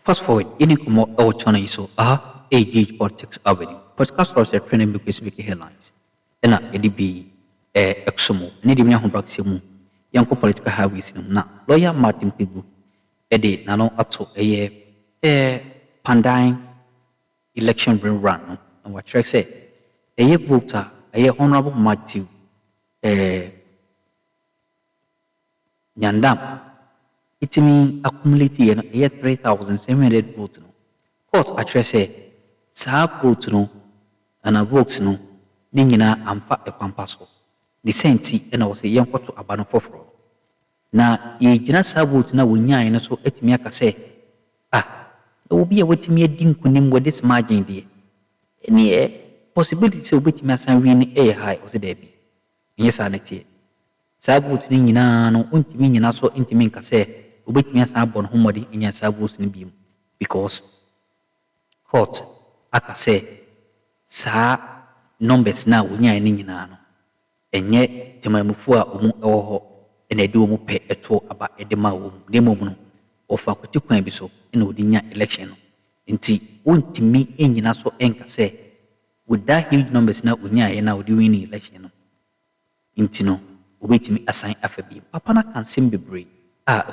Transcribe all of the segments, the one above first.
Fast forward, ini kumo chona iso age politics avenue. Podcast source training because big headlines. Ena edibi exomo. Ni di miya hombrak simu. Yang ko political highways na lawyer Martin Kpebu. Ede nano ato Kpandai election rerun no. And what track say voter Honorable Matthew Nyandam. It means accumulated 3,700 votes. Court actually say, Sa votes no, and a votes no, Nina and fat a pampaso. The same tea, and I was a young to abandon for fraud. Now, ye just have votes now when ya and so et me say, there will be a waiting me a dinkunim with this margin there. Any possibility of waiting me as I win a high was a debby. Yes, I net. Sa votes Nina no, unti me so intimate say. Ubet me asa bon homodi inya sabus ni bimu because court aka say sa numbers na wonya ni nyina no enye temamufu a omu ewo ho ene de omu pe eto aba edema wo ne mom no ofa kwati kwan bi so ene odi nya election no nti wontimi enyina so enka say with that huge numbers na wonya ye na odi win election no nti no obetimi assign afabi papa na kan simbebre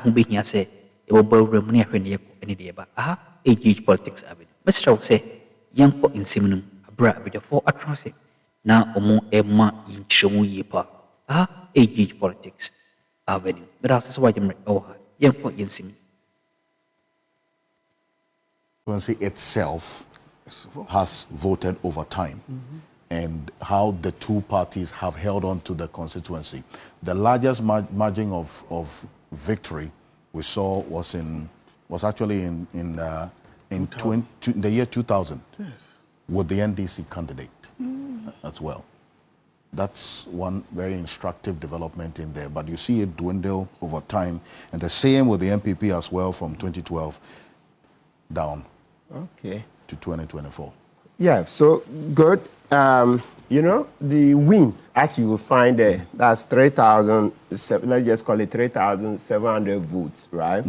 who be here say, it will borrow money any day about age politics avenue. Mr. say, young for in seminum, a bra with the 4 atrocity. Now, more Emma in Shomu Yepa, age politics avenue. But that's why I'm young for in seminum. Itself has voted over time. And how the two parties have held on to the constituency. The largest margin of victory we saw was actually in the year 2000 with the NDC candidate as well. That's one very instructive development in there. But you see it dwindle over time, and the same with the MPP as well from 2012 down to 2024. Yeah, so good. You know, the win, as you will find there, that's 3,000, let's just call it 3,700 votes, right?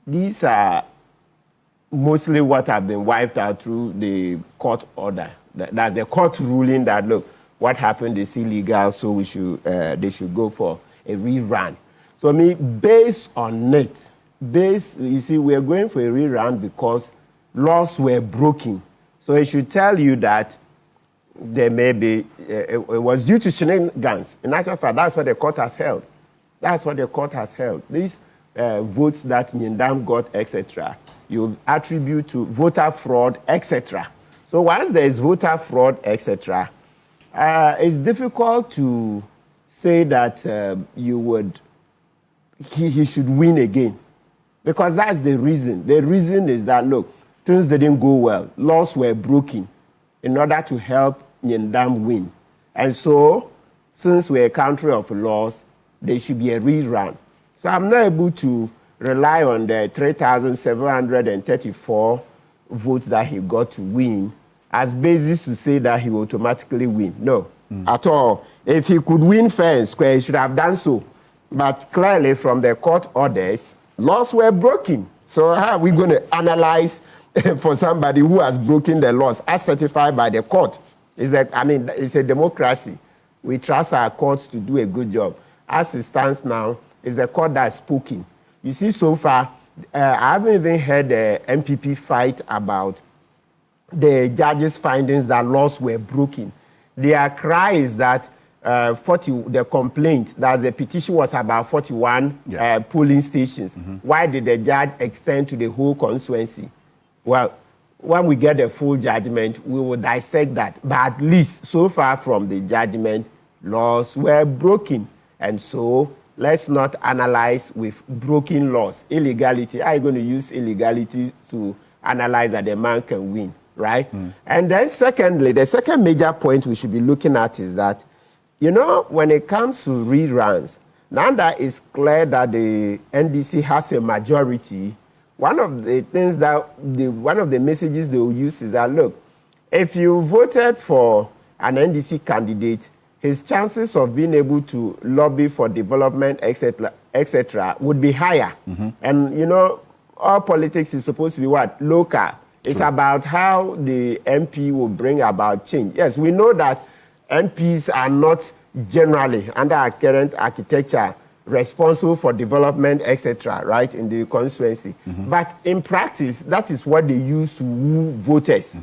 These are mostly what have been wiped out through the court order. That's the court ruling that, look, what happened is illegal, so we should, they should go for a rerun. So, based on it, you see, we're going for a rerun because laws were broken. So it should tell you that there may be, it was due to shenanigans. In actual fact, that's what the court has held. That's what the court has held. These votes that Nyandam got, etc., you attribute to voter fraud, etc. So once there is voter fraud, etc., it's difficult to say that he should win again. Because that's the reason. The reason is that, look, things didn't go well. Laws were broken in order to help Nyandam win. And so, since we're a country of laws, there should be a rerun. So I'm not able to rely on the 3,734 votes that he got to win as basis to say that he will automatically win. No, at all. If he could win fair and square, he should have done so. But clearly, from the court orders, laws were broken. So how are we going to analyze for somebody who has broken the laws as certified by the court? It's a democracy. We trust our courts to do a good job. As it stands now, it's the court that's speaking. You see, so far, I haven't even heard the MPP fight about the judges' findings that laws were broken. Their cry is that the complaint, that the petition was about 41 polling stations. Why did the judge extend to the whole constituency? Well, when we get the full judgment, we will dissect that. But at least, so far from the judgment, laws were broken. And so, let's not analyze with broken laws. Illegality, how are you going to use illegality to analyze that a man can win, right? And then secondly, the second major point we should be looking at is that, you know, when it comes to reruns, now that it's clear that the NDC has a majority, one of the things that, one of the messages they will use is that, look, if you voted for an NDC candidate, his chances of being able to lobby for development, etc., would be higher. And, you know, all politics is supposed to be what? Local. It's about how the MP will bring about change. Yes, we know that MPs are not generally, under our current architecture, responsible for development, etc., right, in the constituency. But in practice, that is what they use to woo voters.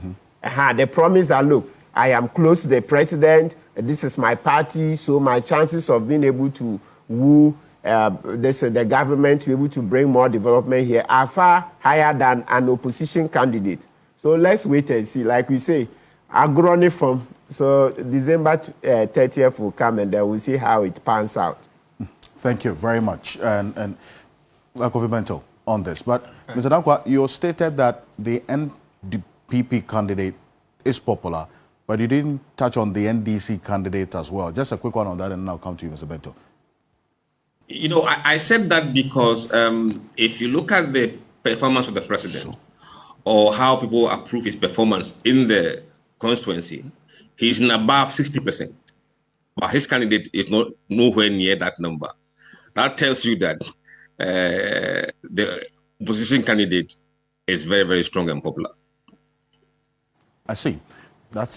They promise that, look, I am close to the president, this is my party, so my chances of being able to woo the government to be able to bring more development here are far higher than an opposition candidate. So let's wait and see. Like we say, Akroma from, so December 30th will come and then we'll see how it pans out. Thank you very much. And Akuffo on this. But Mr. Dankwa, you stated that the NDPP candidate is popular, but you didn't touch on the NDC candidate as well. Just a quick one on that, and then I'll come to you, Mr. Bento. You know, I said that because if you look at the performance of the president or how people approve his performance in the constituency, he's in above 60%. But his candidate is nowhere near that number. That tells you that the opposition candidate is very, very strong and popular. I see. That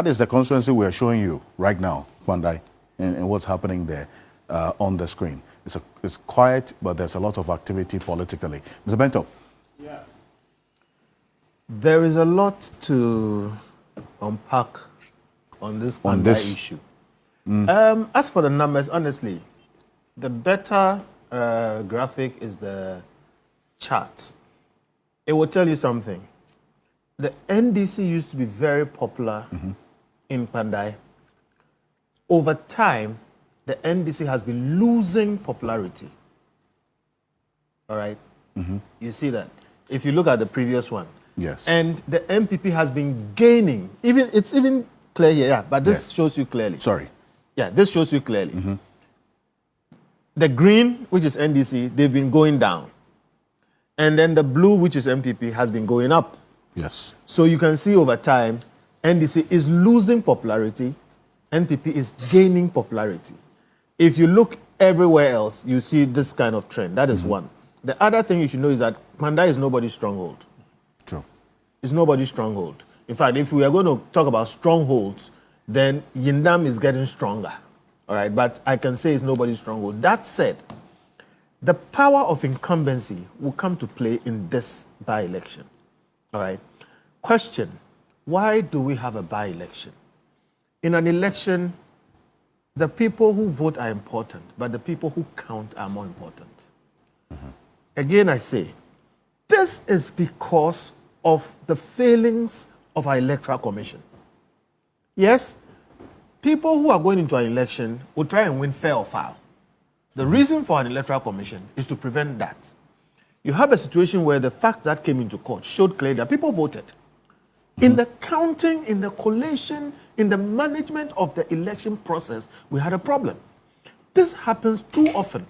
is the constituency we are showing you right now, Kpandai, and what's happening there on the screen. It's quiet, but there's a lot of activity politically. Mr. Bento. Yeah. There is a lot to unpack on this Kpandai issue. As for the numbers, honestly, the better graphic is the chart. It will tell you something. The NDC used to be very popular in Kpandai. Over time, the NDC has been losing popularity. All right? You see that? If you look at the previous one. Yes. And the MPP has been gaining. It's even clear here, yeah, but this shows you clearly. Sorry. Yeah, this shows you clearly. The green, which is NDC, they've been going down. And then the blue, which is MPP, has been going up. Yes. So you can see over time, NDC is losing popularity, NPP is gaining popularity. If you look everywhere else, you see this kind of trend. That is one. The other thing you should know is that Kpandai is nobody's stronghold. True. It's nobody's stronghold. In fact, if we are going to talk about strongholds, then Nyandam is getting stronger. All right, but I can say it's nobody's stronghold. That said, the power of incumbency will come to play in this by-election. All right. Question, why do we have a by-election? In an election, the people who vote are important, but the people who count are more important. Again, I say, this is because of the failings of our electoral commission. Yes, people who are going into an election will try and win fair or foul. The reason for an electoral commission is to prevent that. You have a situation where the fact that came into court showed clearly that people voted. In the counting, in the collation, in the management of the election process, we had a problem. This happens too often.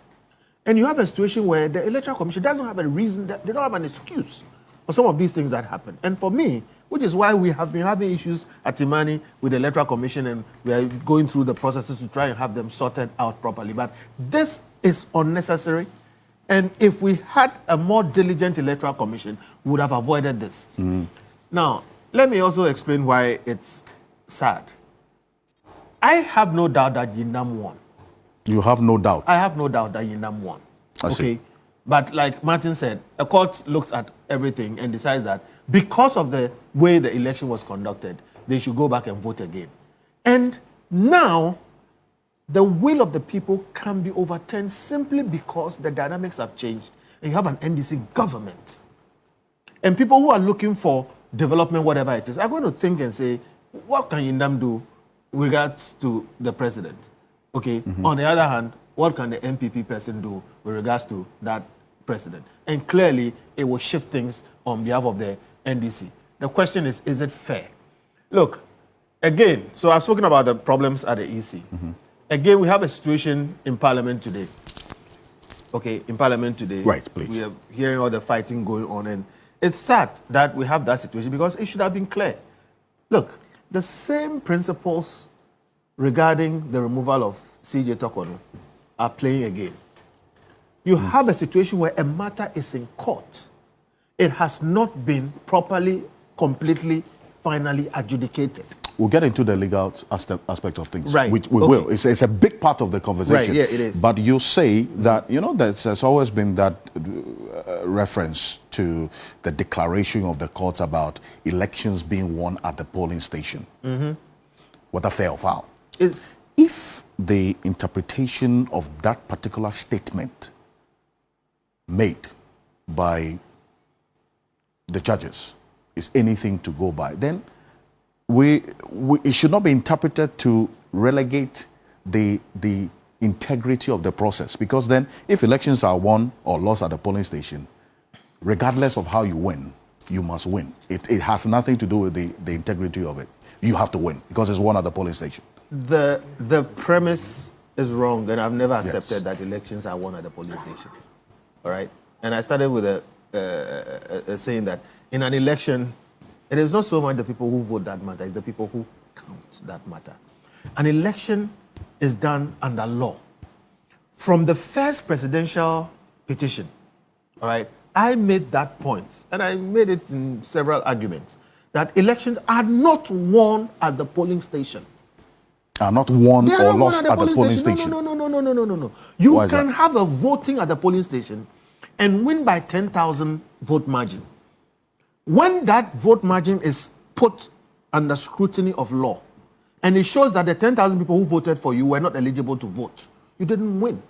And you have a situation where the electoral commission doesn't have a reason, they don't have an excuse for some of these things that happen. And for me, which is why we have been having issues at Imani with the electoral commission, and we are going through the processes to try and have them sorted out properly. But this is unnecessary. And if we had a more diligent electoral commission, we would have avoided this. Now, let me also explain why it's sad. I have no doubt that Nyandam won. You have no doubt? I have no doubt that Nyandam won. I see. But like Martin said, a court looks at everything and decides that because of the way the election was conducted, they should go back and vote again. And now, the will of the people can be overturned simply because the dynamics have changed and you have an NDC government. And people who are looking for development, whatever it is, are going to think and say, what can Nyandam do with regards to the president? Okay. On the other hand, what can the MPP person do with regards to that president? And clearly, it will shift things on behalf of the NDC. The question is it fair? Look, again, so I've spoken about the problems at the EC. Again, we have a situation in Parliament today. Okay, in Parliament today. Right, please. We are hearing all the fighting going on, and it's sad that we have that situation because it should have been clear. Look, the same principles regarding the removal of CJ Tokono are playing again. you have a situation where a matter is in court. It has not been properly, completely, finally adjudicated. We'll get into the legal aspect of things. Right. We will. It's a big part of the conversation. Right, yeah, it is. But you say that, there's always been that reference to the declaration of the courts about elections being won at the polling station. Whether fair or foul. If the interpretation of that particular statement made by the judges is anything to go by, then it should not be interpreted to relegate the integrity of the process, because then if elections are won or lost at the polling station, regardless of how you win, you must win. It has nothing to do with the integrity of it. You have to win because it's won at the polling station. The premise is wrong, and I've never accepted that elections are won at the polling station. All right? And I started with a saying that in an election, it is not so much the people who vote that matter, it's the people who count that matter. An election is done under law. From the first presidential petition, all right, I made that point, and I made it in several arguments, that elections are not won at the polling station. Are not won or lost at the polling station? No. You can have a voting at the polling station and win by 10,000 vote margin. When that vote margin is put under scrutiny of law, and it shows that the 10,000 people who voted for you were not eligible to vote, you didn't win.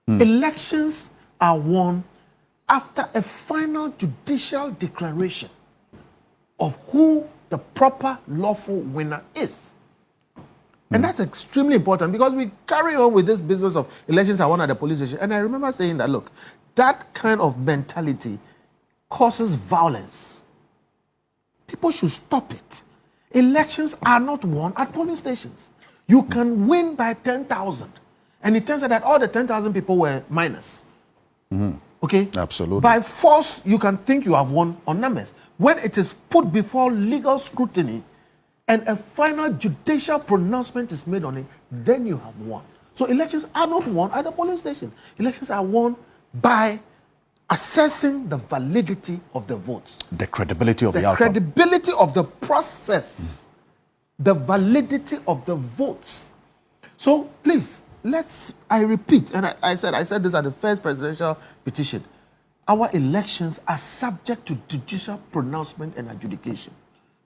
Elections are won after a final judicial declaration of who the proper lawful winner is. And that's extremely important, because we carry on with this business of elections are won at the polling station. And I remember saying that, look, that kind of mentality causes violence. People should stop it. Elections are not won at polling stations. You can win by 10,000. And it turns out that all the 10,000 people were minus. Okay? Absolutely. By force, you can think you have won on numbers. When it is put before legal scrutiny and a final judicial pronouncement is made on it, then you have won. So elections are not won at the polling station. Elections are won by assessing the validity of the votes. The credibility of the outcome. The credibility of the process. The validity of the votes. So please, I repeat, and I said this at the first presidential petition, our elections are subject to judicial pronouncement and adjudication.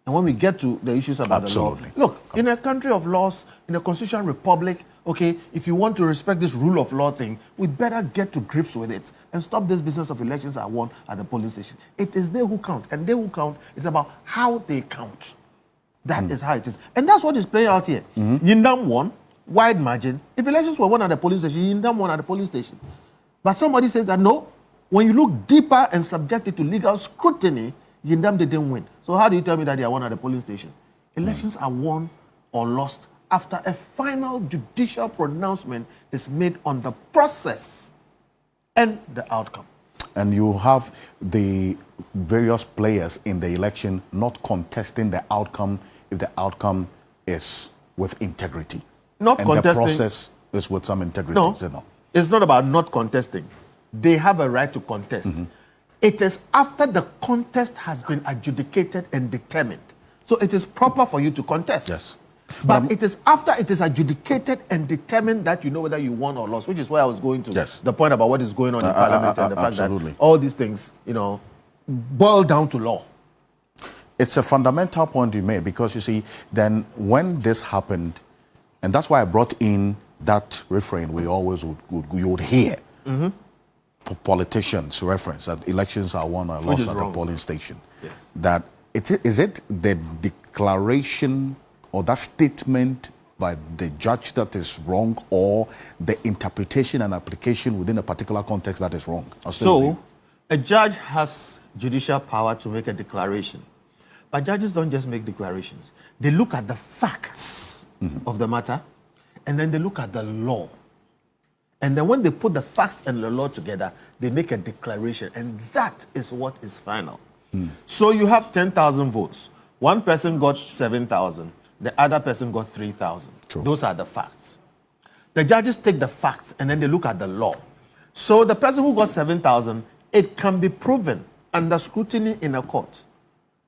And when we get to the issues about the law, look, in a country of laws, in a constitutional republic, okay, if you want to respect this rule of law thing, we better get to grips with it and stop this business of elections are won at the polling station. It is they who count, and they who count is about how they count. That is how it is. And that's what is playing out here. Nyandam won, wide margin. If elections were won at the polling station, Nyandam won at the polling station. But somebody says that no, when you look deeper and subject it to legal scrutiny, Nyandam didn't win. So how do you tell me that they are won at the polling station? Elections are won or lost after a final judicial pronouncement is made on the process and the outcome. And you have the various players in the election not contesting the outcome if the outcome is with integrity. Not and contesting. The process is with some integrity. No, it's not about not contesting. They have a right to contest. It is after the contest has been adjudicated and determined. So it is proper for you to contest. Yes. But it is after it is adjudicated and determined that you know whether you won or lost, which is where I was going to. Yes. The point about what is going on in Parliament and the fact absolutely. that all these things, boil down to law. It's a fundamental point you made, because you see, then when this happened, and that's why I brought in that refrain we always would hear. Politicians reference that elections are won or lost at the polling station. Yes. That is it the declaration or that statement by the judge that is wrong, or the interpretation and application within a particular context that is wrong? So, a judge has judicial power to make a declaration. But judges don't just make declarations. They look at the facts of the matter, and then they look at the law. And then when they put the facts and the law together, they make a declaration, and that is what is final. So you have 10,000 votes. One person got 7,000. The other person got 3,000. Those are the facts. The judges take the facts, and then they look at the law. So the person who got 7,000, it can be proven under scrutiny in a court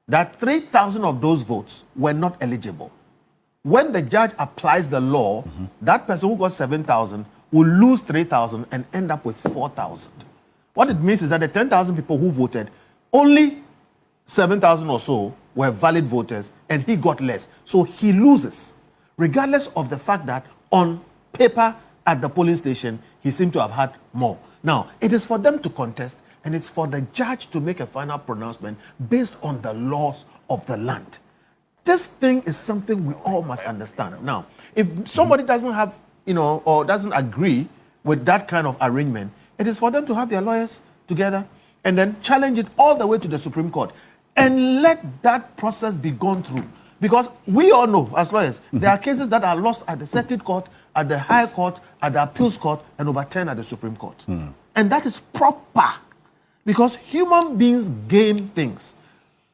that 3,000 of those votes were not eligible. When the judge applies the law, that person who got 7,000 will lose 3,000 and end up with 4,000. What it means is that the 10,000 people who voted, only 7,000 or so were valid voters, and he got less. So he loses, regardless of the fact that on paper at the polling station, he seemed to have had more. Now, it is for them to contest, and it's for the judge to make a final pronouncement based on the laws of the land. This thing is something we all must understand. Now, if somebody doesn't have, or doesn't agree with that kind of arrangement, it is for them to have their lawyers together and then challenge it all the way to the Supreme Court and let that process be gone through. Because we all know, as lawyers, there are cases that are lost at the Circuit Court, at the High Court, at the Appeals Court, and overturned at the Supreme Court. And that is proper, because human beings game things.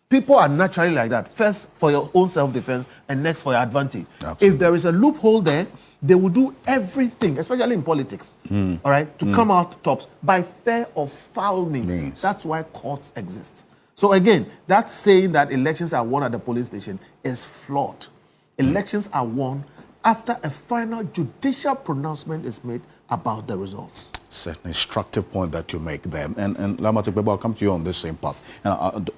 People are naturally like that. First, for your own self-defense, and next, for your advantage. Absolutely. If there is a loophole there, they will do everything, especially in politics, all right, to come out tops by fair or foul means. That's why courts exist. So again, that saying that elections are won at the polling station is flawed. Elections are won after a final judicial pronouncement is made about the results. It's an instructive point that you make there. And Kpebu, I'll come to you on this same path. And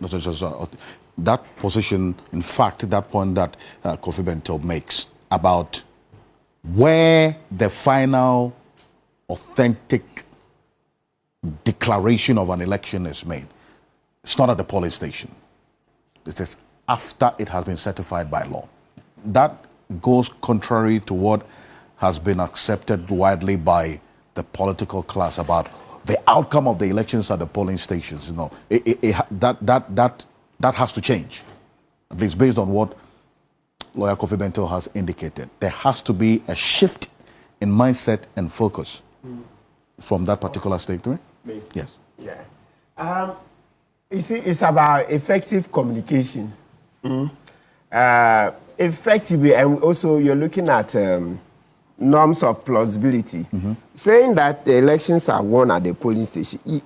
that position, in fact, that point that Kofi Bento makes about where the final authentic declaration of an election is made, it's not at the polling station. It is after it has been certified by law. That goes contrary to what has been accepted widely by the political class about the outcome of the elections at the polling stations. That has to change. At least based on what Lawyer Kofi Bento has indicated. There has to be a shift in mindset and focus from that particular statement. Yes. Yeah. You see, it's about effective communication. Effectively, and also you're looking at norms of plausibility. Saying that the elections are won at the polling station it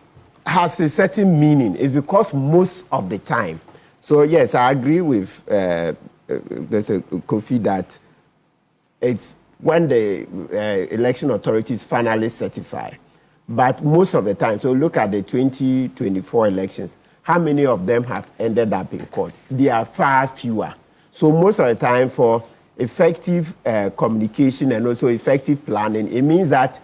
has a certain meaning. It's because most of the time. So yes, I agree with there's a Kofi that it's when the election authorities finally certify. But most of the time, so look at the 2024 elections. How many of them have ended up in court? They are far fewer. So most of the time for effective communication and also effective planning, it means that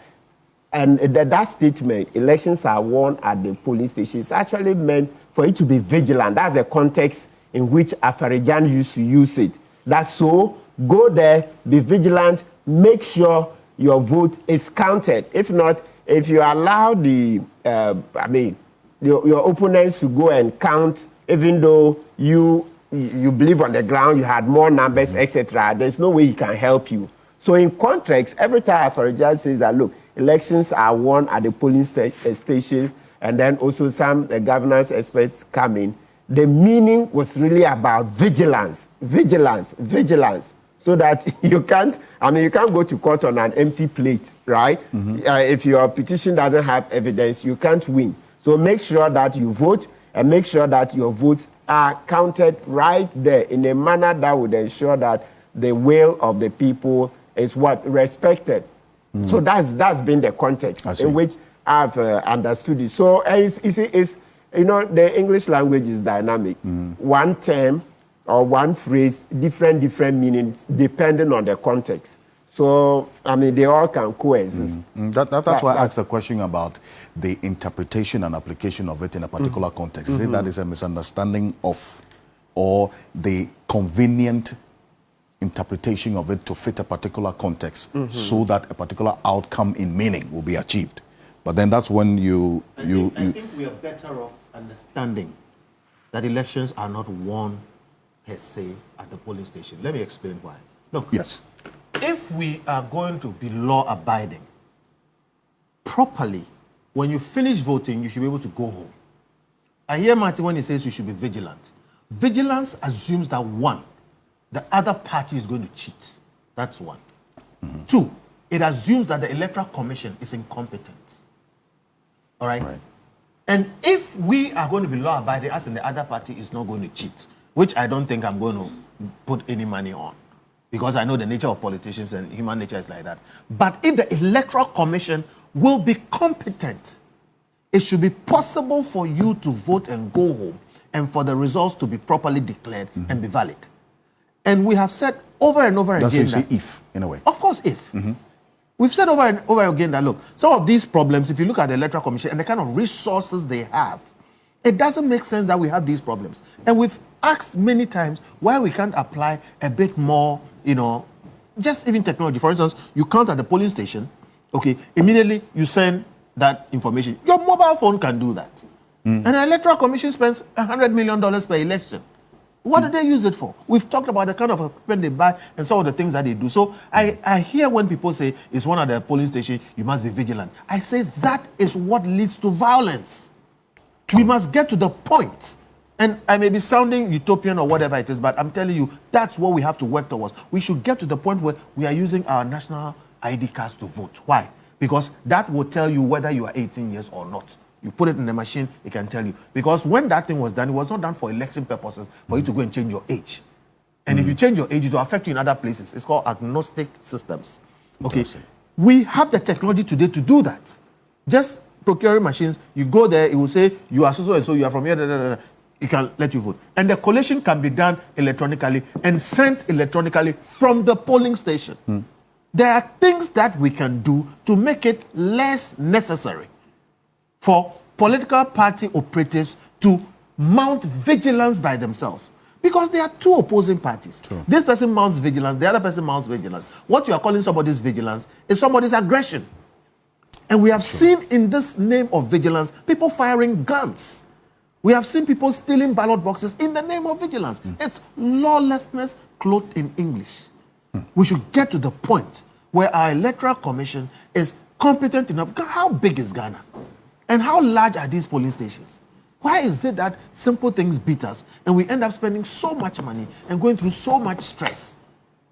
that statement, elections are won at the polling station, is actually meant for it to be vigilant. That's the context in which Afarijan used to use it. That's so, go there, be vigilant, make sure your vote is counted. If not, if you allow your opponents to go and count, even though you believe on the ground you had more numbers, etc., there's no way he can help you. So in context, every time Afarijan says that, look, elections are won at the polling station, and then also some governance experts come in, the meaning was really about vigilance, so that you can't go to court on an empty plate, right? If your petition doesn't have evidence, you can't win. So make sure that you vote and make sure that your votes are counted right there in a manner that would ensure that the will of the people is respected. So that's been the context in which I've understood it. So the English language is dynamic. One term or one phrase, different meanings depending on the context. So, they all can coexist. That's why I asked a question about the interpretation and application of it in a particular context. Is it that is a misunderstanding of, or the convenient interpretation of it to fit a particular context so that a particular outcome in meaning will be achieved? But then that's when I think we are better off understanding that elections are not won per se at the polling station. Let me explain why. Look, yes. If we are going to be law-abiding properly, when you finish voting, you should be able to go home. I hear Martin when he says you should be vigilant. Vigilance assumes that one, the other party is going to cheat. That's one. Two, it assumes that the Electoral Commission is incompetent. All right? Right. And if we are going to be law-abiding, as in the other party is not going to cheat, which I don't think I'm going to put any money on, because I know the nature of politicians and human nature is like that. But if the Electoral Commission will be competent, it should be possible for you to vote and go home and for the results to be properly declared and be valid. And we have said over and over That's again that if, in a way. Of course, if. We've said over and over again that, look, some of these problems, if you look at the Electoral Commission and the kind of resources they have, it doesn't make sense that we have these problems. And we've asked many times why we can't apply a bit more, just even technology. For instance, you count at the polling station, okay, immediately you send that information. Your mobile phone can do that. And the Electoral Commission spends $100 million per election. What do they use it for? We've talked about the kind of equipment they buy and some of the things that they do. So I hear when people say it's one of the polling stations, you must be vigilant. I say that is what leads to violence. We must get to the point. And I may be sounding utopian or whatever it is, but I'm telling you, that's what we have to work towards. We should get to the point where we are using our national ID cards to vote. Why? Because that will tell you whether you are 18 years or not. You put it in the machine, it can tell you. Because when that thing was done, it was not done for election purposes, for you to go and change your age. And if you change your age, it will affect you in other places. It's called agnostic systems. Okay. We have the technology today to do that. Just procuring machines, you go there, it will say, you are so and so, you are from here, it can let you vote. And the collation can be done electronically and sent electronically from the polling station. There are things that we can do to make it less necessary for political party operatives to mount vigilance by themselves. Because there are two opposing parties. True. This person mounts vigilance, the other person mounts vigilance. What you are calling somebody's vigilance is somebody's aggression. And we have seen in this name of vigilance, people firing guns. We have seen people stealing ballot boxes in the name of vigilance. It's lawlessness clothed in English. We should get to the point where our Electoral Commission is competent enough. How big is Ghana? And how large are these polling stations? Why is it that simple things beat us and we end up spending so much money and going through so much stress?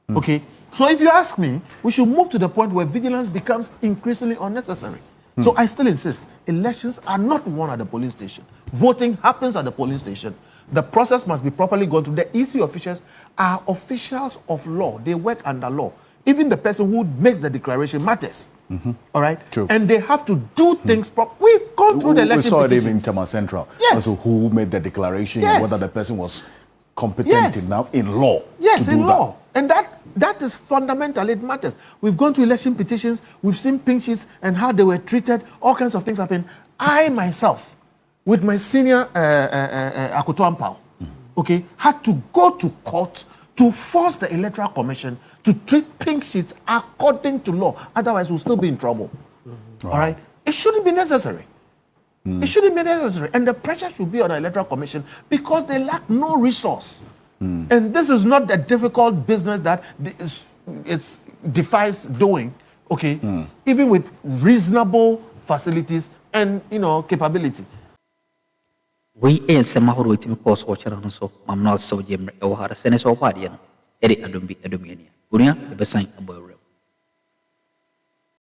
Okay? So if you ask me, we should move to the point where vigilance becomes increasingly unnecessary. So I still insist, elections are not won at the polling station. Voting happens at the polling station. The process must be properly gone through. The EC officials are officials of law. They work under law. Even the person who makes the declaration matters. All right? True. And they have to do things properly. We've gone through the election We saw it petitions. even in Tema Central. Yes. Also, who made the declaration Yes. and whether the person was competent Yes. enough in law Yes, to do in law. And that is fundamental. It matters. We've gone to election petitions. We've seen pink sheets and how they were treated. All kinds of things happen. I myself, with my senior Akuffo, okay, had to go to court to force the Electoral Commission to treat pink sheets according to law. Otherwise, we'll still be in trouble. All right? It shouldn't be necessary. It shouldn't be necessary. And the pressure should be on the Electoral Commission because they lack no resource. And this is not a difficult business that it defies doing, okay, even with reasonable facilities and, capability. We ain't some mahoro with me cause watcher on so I'm not so jim or Senate or party, Eddie Adumbi Adumiania. Unia, the best sign about